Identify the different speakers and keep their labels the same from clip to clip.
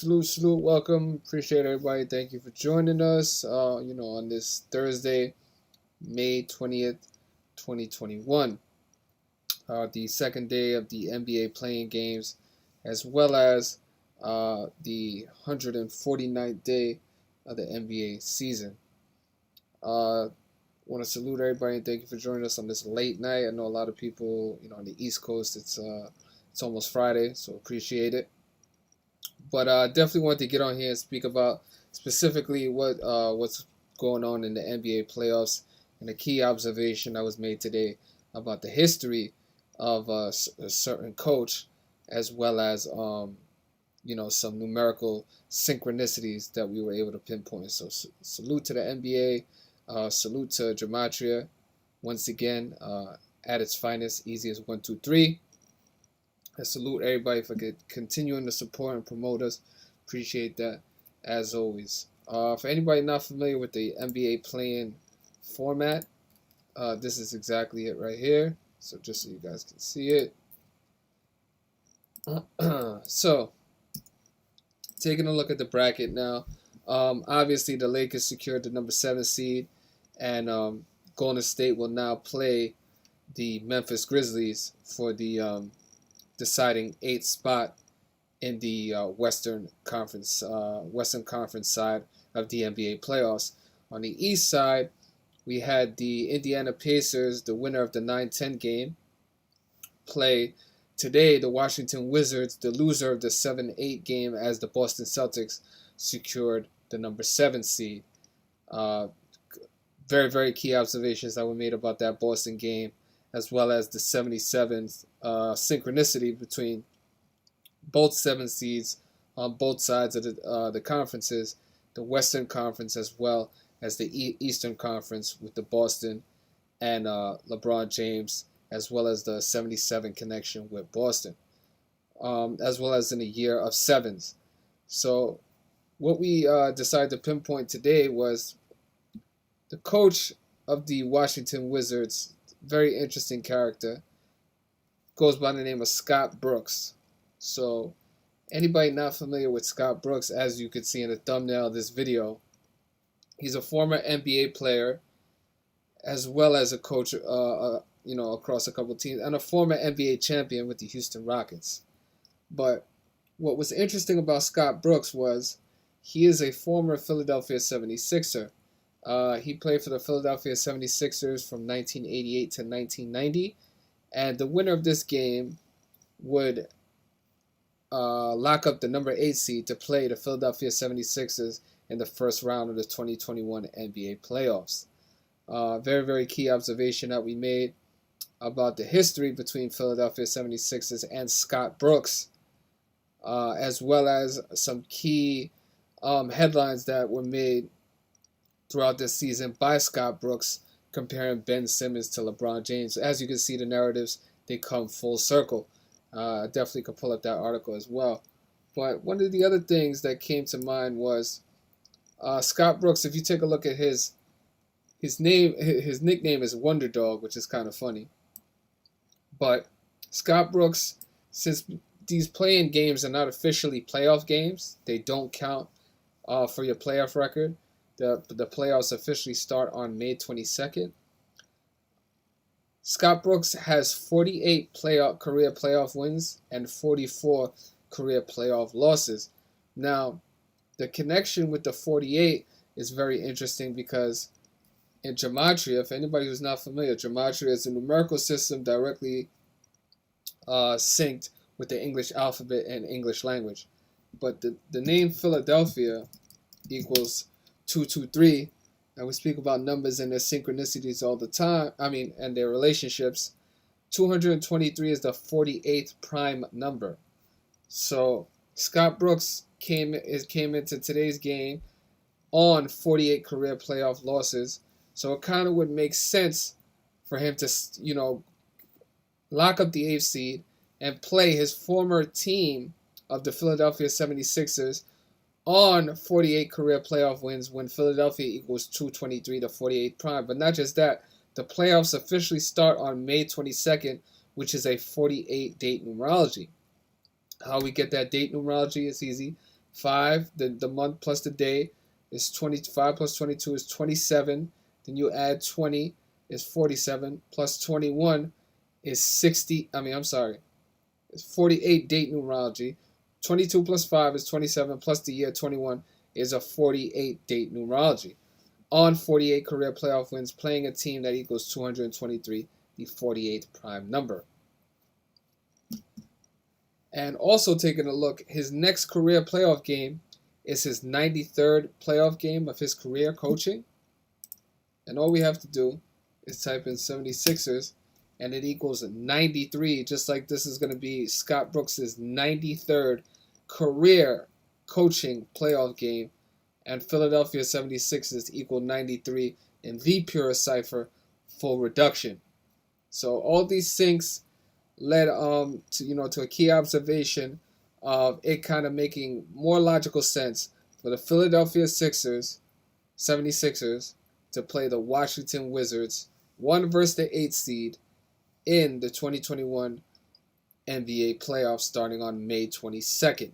Speaker 1: Salute. Welcome. Appreciate everybody. Thank you for joining us. On this Thursday, May 20th, 2021. The second day of the NBA playing games, as well as the 149th day of the NBA season. Want to salute everybody and thank you for joining us on this late night. I know a lot of people, on the East Coast, it's almost Friday, so appreciate it. But definitely wanted to get on here and speak about specifically what's going on in the NBA playoffs and a key observation that was made today about the history of a certain coach, as well as some numerical synchronicities that we were able to pinpoint. So salute to the NBA, salute to Gematria once again at its finest, easy as 1, 2, 3. I salute everybody for continuing to support and promote us. Appreciate that, as always. For anybody not familiar with the NBA playing format, this is exactly it right here. So just so you guys can see it. So, taking a look at the bracket now. Obviously, the Lakers secured the number 7 seed, and Golden State will now play the Memphis Grizzlies for the deciding 8th spot in the Western Conference side of the NBA playoffs. On the East side, we had the Indiana Pacers, the winner of the 9-10 game, play today the Washington Wizards, the loser of the 7-8 game, as the Boston Celtics secured the number 7 seed. Very, very key observations that were made about that Boston game, as well as the 77th synchronicity between both 7 seeds on both sides of the conferences, the Western Conference as well as the Eastern Conference, with the Boston and LeBron James, as well as the 77 connection with Boston, as well as in a year of sevens. So what we decided to pinpoint today was the coach of the Washington Wizards, very interesting character, goes by the name of Scott Brooks. So anybody not familiar with Scott Brooks, as you could see in the thumbnail of this video, he's a former NBA player, as well as a coach, across a couple teams, and a former NBA champion with the Houston Rockets. But what was interesting about Scott Brooks was he is a former Philadelphia 76er. He played for the Philadelphia 76ers from 1988 to 1990, and the winner of this game would lock up the number 8 seed to play the Philadelphia 76ers in the first round of the 2021 NBA playoffs. Very, very key observation that we made about the history between Philadelphia 76ers and Scott Brooks, as well as some key headlines that were made throughout this season by Scott Brooks, comparing Ben Simmons to LeBron James. As you can see, the narratives, they come full circle. Definitely could pull up that article as well. But one of the other things that came to mind was Scott Brooks. If you take a look at his nickname is Wonder Dog, which is kind of funny. But Scott Brooks, since these playing games are not officially playoff games, they don't count for your playoff record. The playoffs officially start on May 22nd. Scott Brooks has 48 career playoff wins and 44 career playoff losses. Now, the connection with the 48 is very interesting because in Gematria, if anybody who's not familiar, Gematria is a numerical system directly synced with the English alphabet and English language. But the name Philadelphia equals 223, and we speak about numbers and their synchronicities all the time. And their relationships. 223 is the 48th prime number. So Scott Brooks came into today's game on 48 career playoff losses. So it kind of would make sense for him to, lock up the 8th seed and play his former team of the Philadelphia 76ers on 48 career playoff wins when Philadelphia equals 223 to 48 prime. But not just that, the playoffs officially start on May 22nd, which is a 48 date numerology. How we get that date numerology is easy. 5, the month plus the day is 25 plus 22 is 27. Then you add 20 is 47 plus 21 is 60. I'm sorry. It's 48 date numerology. 22 plus 5 is 27 plus the year 21 is a 48 date numerology. On 48 career playoff wins, playing a team that equals 223, the 48th prime number. And also taking a look, his next career playoff game is his 93rd playoff game of his career coaching. And all we have to do is type in 76ers, and it equals 93, just like this is going to be Scott Brooks' 93rd career coaching playoff game. And Philadelphia 76ers equal 93 in the purest cipher, full reduction. So all these syncs led to a key observation of it kind of making more logical sense for the Philadelphia 76ers to play the Washington Wizards 1 versus the 8th seed in the 2021 NBA playoffs starting on May 22nd.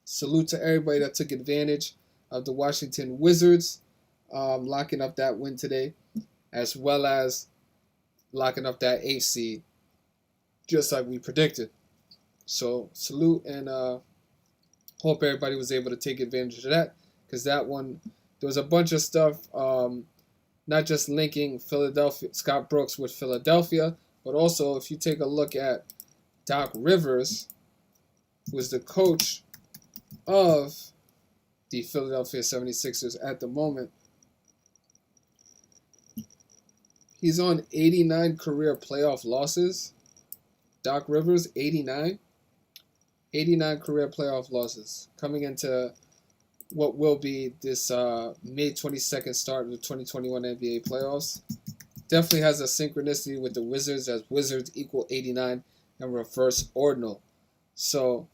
Speaker 1: Salute to everybody that took advantage of the Washington Wizards locking up that win today, as well as locking up that 8th seed, just like we predicted. So salute, and hope everybody was able to take advantage of that, because that one, there was a bunch of stuff, not just linking Philadelphia, Scott Brooks with Philadelphia, but also if you take a look at Doc Rivers, who was the coach of the Philadelphia 76ers at the moment. He's on 89 career playoff losses. Doc Rivers, 89. 89 career playoff losses. Coming into what will be this May 22nd start of the 2021 NBA playoffs. Definitely has a synchronicity with the Wizards, as Wizards equal 89 and reverse ordinal. So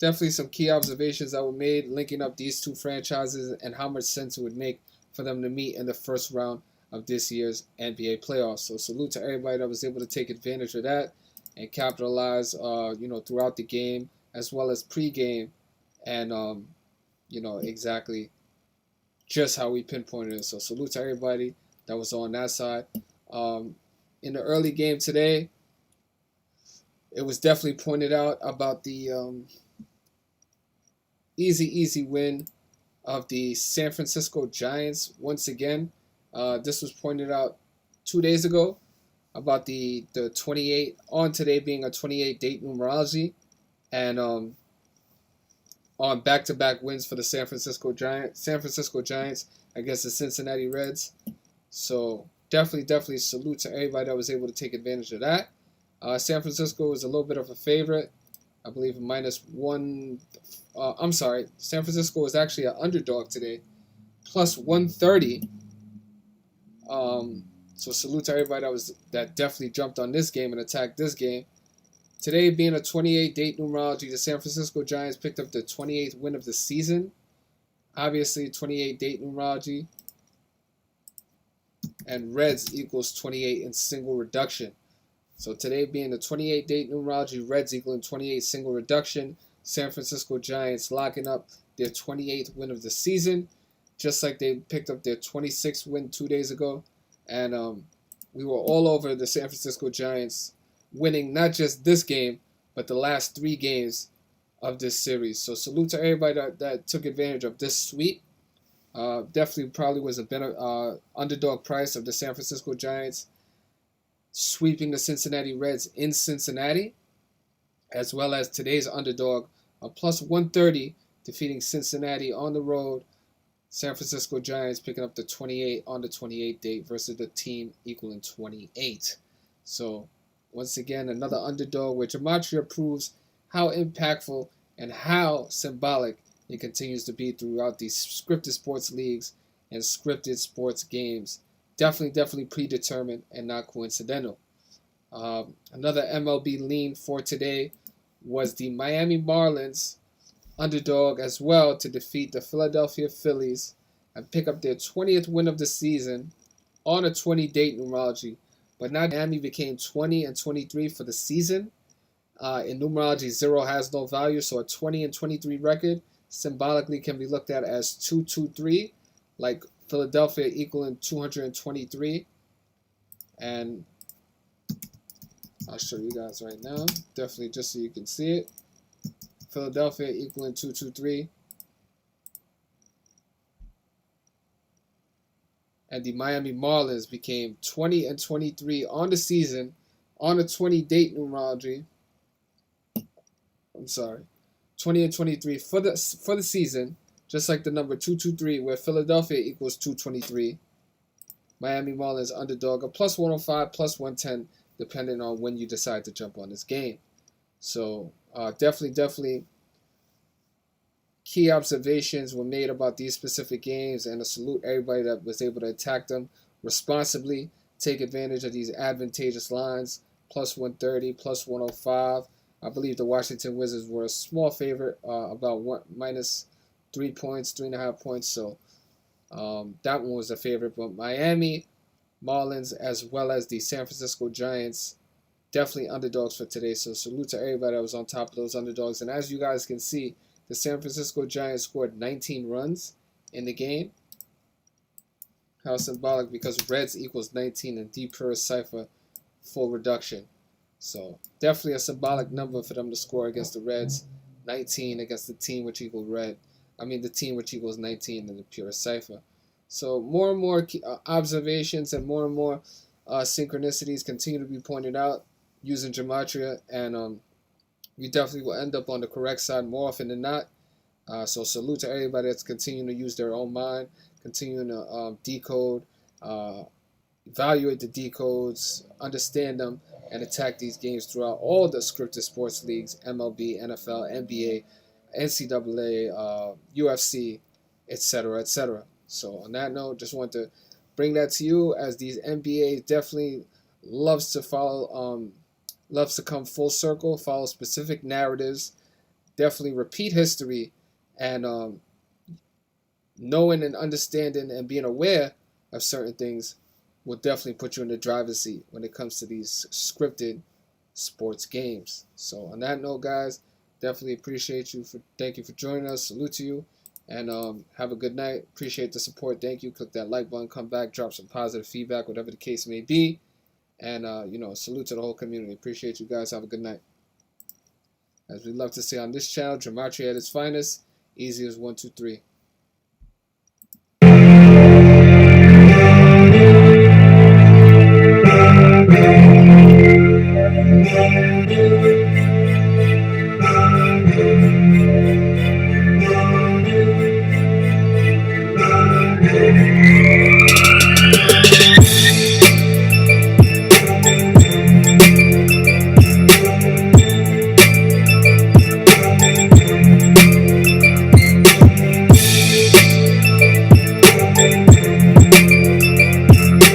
Speaker 1: definitely some key observations that were made linking up these two franchises and how much sense it would make for them to meet in the first round of this year's NBA playoffs. So salute to everybody that was able to take advantage of that and capitalize, throughout the game as well as pre-game, and exactly just how we pinpointed it. So salute to everybody that was on that side. In the early game today, it was definitely pointed out about the easy win of the San Francisco Giants once again. This was pointed out 2 days ago about the 28 on today being a 28 date numerology, and on back-to-back wins for the San Francisco Giants against the Cincinnati Reds. So definitely salute to everybody that was able to take advantage of that. San Francisco was a little bit of a favorite, I believe -1. San Francisco was actually an underdog today, +130. So salute to everybody that definitely jumped on this game and attacked this game. Today being a 28 date numerology, the San Francisco Giants picked up the 28th win of the season. Obviously 28 date numerology. And Reds equals 28 in single reduction. So today being the 28 date numerology, Reds equaling 28 single reduction. San Francisco Giants locking up their 28th win of the season, just like they picked up their 26th win 2 days ago. And we were all over the San Francisco Giants winning not just this game, but the last 3 games of this series. So salute to everybody that took advantage of this sweep. Definitely probably was a better underdog price of the San Francisco Giants sweeping the Cincinnati Reds in Cincinnati, as well as today's underdog, a +130 defeating Cincinnati on the road. San Francisco Giants picking up the 28 on the 28 date versus the team equaling 28. So once again, another underdog, where Gematria proves how impactful and how symbolic it continues to be throughout these scripted sports leagues and scripted sports games. Definitely predetermined and not coincidental. Another MLB lean for today was the Miami Marlins underdog as well to defeat the Philadelphia Phillies and pick up their 20th win of the season on a 20 date numerology. But now Miami became 20 and 23 for the season. In numerology, 0 has no value, so a 20 and 23 record symbolically can be looked at as 223, like Philadelphia equaling 223. And I'll show you guys right now, definitely just so you can see it. Philadelphia equaling 223. And the Miami Marlins became 20 and 23 on the season, on a 20 date numerology. I'm sorry, 20 and 23 for the season, just like the number 223, where Philadelphia equals 223. Miami Marlins underdog a plus 105, plus 110, depending on when you decide to jump on this game. So definitely key observations were made about these specific games, and a salute everybody that was able to attack them responsibly, take advantage of these advantageous lines, plus 130, plus 105. I believe the Washington Wizards were a small favorite, about minus 3 points, 3.5 points. So that one was a favorite. But Miami Marlins, as well as the San Francisco Giants, definitely underdogs for today. So salute to everybody that was on top of those underdogs. And as you guys can see, the San Francisco Giants scored 19 runs in the game. How symbolic, because Reds equals 19 and D per cipher full reduction. So definitely a symbolic number for them to score against the Reds. 19 against the team which equals the team which equals 19 in the pure cipher. So more and more observations and more synchronicities continue to be pointed out using gematria, and we definitely will end up on the correct side more often than not. So salute to everybody that's continuing to use their own mind, continuing to decode, evaluate the decodes, understand them, and attack these games throughout all the scripted sports leagues: MLB, NFL, NBA, NCAA, UFC, etc., etc. So on that note, just want to bring that to you, as these NBA definitely loves to follow, loves to come full circle, follow specific narratives, definitely repeat history, and knowing and understanding and being aware of certain things will definitely put you in the driver's seat when it comes to these scripted sports games. So on that note, guys, definitely appreciate you. Thank you for joining us. Salute to you, and have a good night. Appreciate the support. Thank you. Click that like button. Come back. Drop some positive feedback, whatever the case may be. And salute to the whole community. Appreciate you guys. Have a good night. As we love to say on this channel, gematria at its finest. Easy as 1, 2, 3.